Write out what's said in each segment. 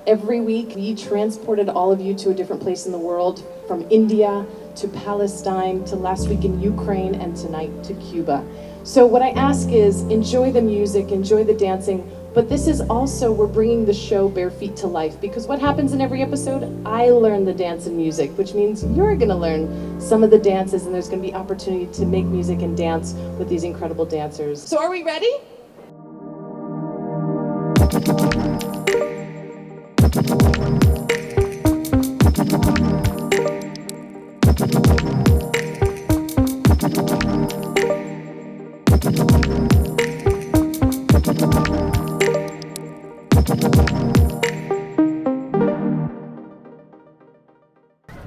Every week, we transported all of you to a different place in the world, from India to Palestine to last week in Ukraine and tonight to Cuba. So what I ask is, enjoy the music, enjoy the dancing, but this is also, we're bringing the show Bare Feet to life, because what happens in every episode? I learn the dance and music, which means you're gonna learn some of the dances, and there's gonna be opportunity to make music and dance with these incredible dancers. So are we ready?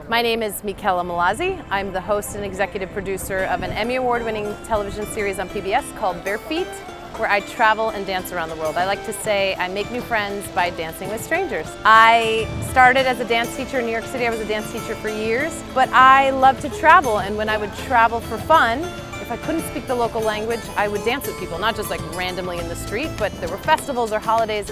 My name is Mickela Mallozzi. I'm the host and executive producer of an Emmy Award-winning television series on PBS called Bare Feet, where I travel and dance around the world. I like to say I make new friends by dancing with strangers. I started as a dance teacher in New York City. I was a dance teacher for years, but I love to travel, and when I would travel for fun, if I couldn't speak the local language, I would dance with people, not just like randomly in the street, but there were festivals or holidays.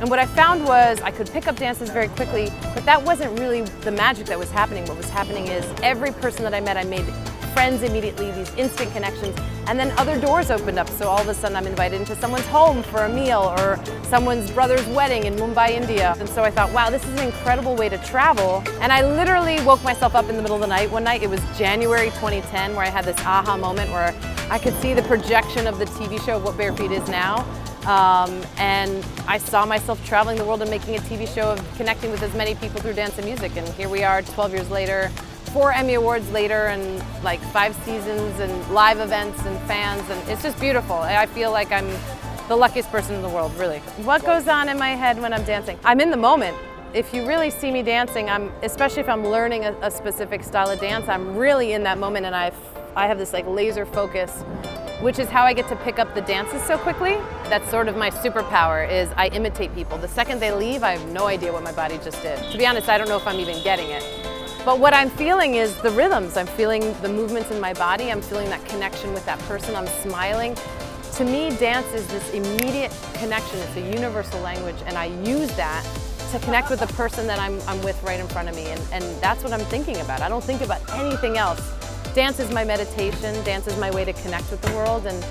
And what I found was I could pick up dances very quickly, but that wasn't really the magic that was happening. What was happening is every person that I met, I made friends immediately, these instant connections, and then other doors opened up. So all of a sudden I'm invited into someone's home for a meal or someone's brother's wedding in Mumbai, India. And so I thought, wow, this is an incredible way to travel. And I literally woke myself up in the middle of the night one night. It was January 2010, where I had this aha moment where I could see the projection of the TV show of what Bare Feet is now. And I saw myself traveling the world and making a TV show of connecting with as many people through dance and music. And here we are 12 years later, 4 Emmy Awards later, and like 5 seasons and live events and fans. And it's just beautiful. I feel like I'm the luckiest person in the world, really. What goes on in my head when I'm dancing? I'm in the moment. If you really see me dancing, especially if I'm learning a specific style of dance, I'm really in that moment, and I have this like laser focus, which is how I get to pick up the dances so quickly. That's sort of my superpower, is I imitate people. The second they leave, I have no idea what my body just did. To be honest, I don't know if I'm even getting it. But what I'm feeling is the rhythms. I'm feeling the movements in my body. I'm feeling that connection with that person. I'm smiling. To me, dance is this immediate connection. It's a universal language, and I use that to connect with the person that I'm with right in front of me. And that's what I'm thinking about. I don't think about anything else. Dance is my meditation, dance is my way to connect with the world, and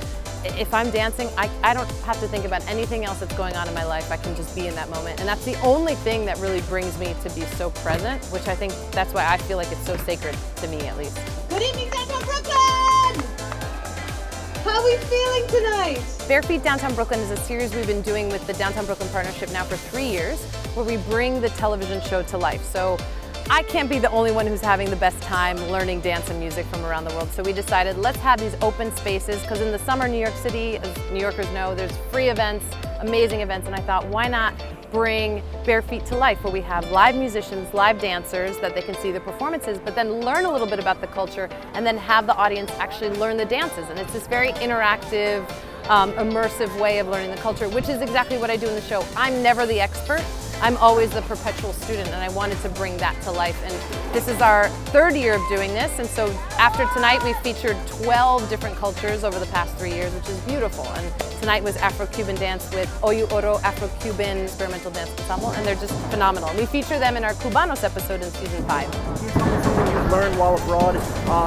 if I'm dancing, I don't have to think about anything else that's going on in my life. I can just be in that moment, and that's the only thing that really brings me to be so present, which I think that's why I feel like it's so sacred to me, at least. Good evening, Downtown Brooklyn! How are we feeling tonight? Bare Feet Downtown Brooklyn is a series we've been doing with the Downtown Brooklyn Partnership now for 3 years, where we bring the television show to life. So I can't be the only one who's having the best time learning dance and music from around the world. So we decided, let's have these open spaces, because in the summer, New York City, as New Yorkers know, there's free events, amazing events, and I thought, why not bring Bare Feet to life, where we have live musicians, live dancers, that they can see the performances, but then learn a little bit about the culture, and then have the audience actually learn the dances. And it's this very interactive, immersive way of learning the culture, which is exactly what I do in the show. I'm never the expert. I'm always the perpetual student, and I wanted to bring that to life. And this is our 3rd year of doing this, and so after tonight we've featured 12 different cultures over the past 3 years, which is beautiful. And tonight was Afro-Cuban dance with Oyu Oro Afro-Cuban experimental dance ensemble, and they're just phenomenal. We feature them in our Cubanos episode in season 5. Can you tell me something you've learned while abroad,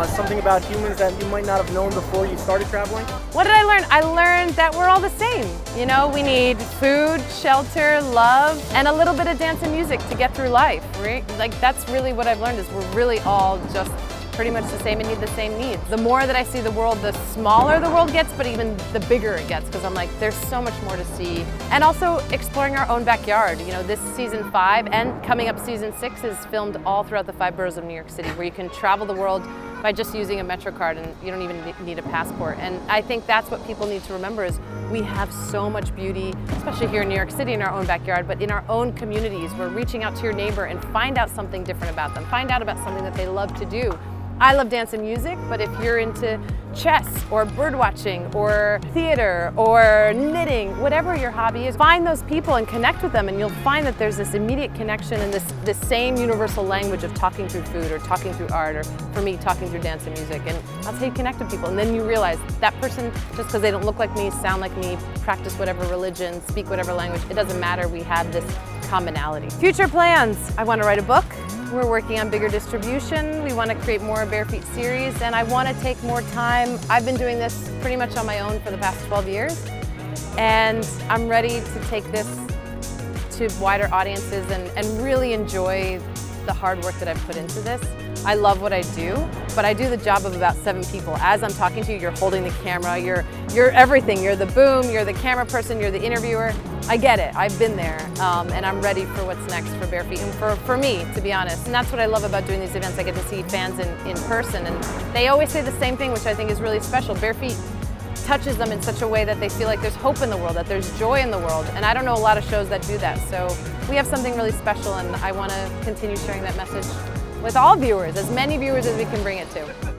something about humans that you might not have known before you started traveling? What did I learn? I learned that we're all the same. You know, we need food, shelter, love, and a little bit of dance and music to get through life, right? Like, that's really what I've learned, is we're really all just pretty much the same and need the same needs. The more that I see the world, the smaller the world gets, but even the bigger it gets, because I'm like, there's so much more to see. And also exploring our own backyard. You know, this season 5 and coming up season 6 is filmed all throughout the 5 boroughs of New York City, where you can travel the world by just using a Metro card, and you don't even need a passport. And I think that's what people need to remember, is we have so much beauty, especially here in New York City in our own backyard, but in our own communities. We're reaching out to your neighbor and find out something different about them, find out about something that they love to do. I love dance and music, but if you're into chess or bird watching or theater or knitting, whatever your hobby is, find those people and connect with them, and you'll find that there's this immediate connection and this same universal language of talking through food or talking through art, or for me, talking through dance and music. And that's how you connect with people. And then you realize that person, just because they don't look like me, sound like me, practice whatever religion, speak whatever language, it doesn't matter, we have this commonality. Future plans, I want to write a book. We're working on bigger distribution. We want to create more Bare Feet series, and I want to take more time. I've been doing this pretty much on my own for the past 12 years, and I'm ready to take this to wider audiences and really enjoy the hard work that I've put into this. I love what I do, but I do the job of about 7 people. As I'm talking to you, you're holding the camera, you're everything. You're the boom, you're the camera person, you're the interviewer. I get it, I've been there, and I'm ready for what's next for Bare Feet, and for me, to be honest. And that's what I love about doing these events. I get to see fans in person, and they always say the same thing, which I think is really special. Bare Feet touches them in such a way that they feel like there's hope in the world, that there's joy in the world, and I don't know a lot of shows that do that. So we have something really special, and I want to continue sharing that message with all viewers, as many viewers as we can bring it to.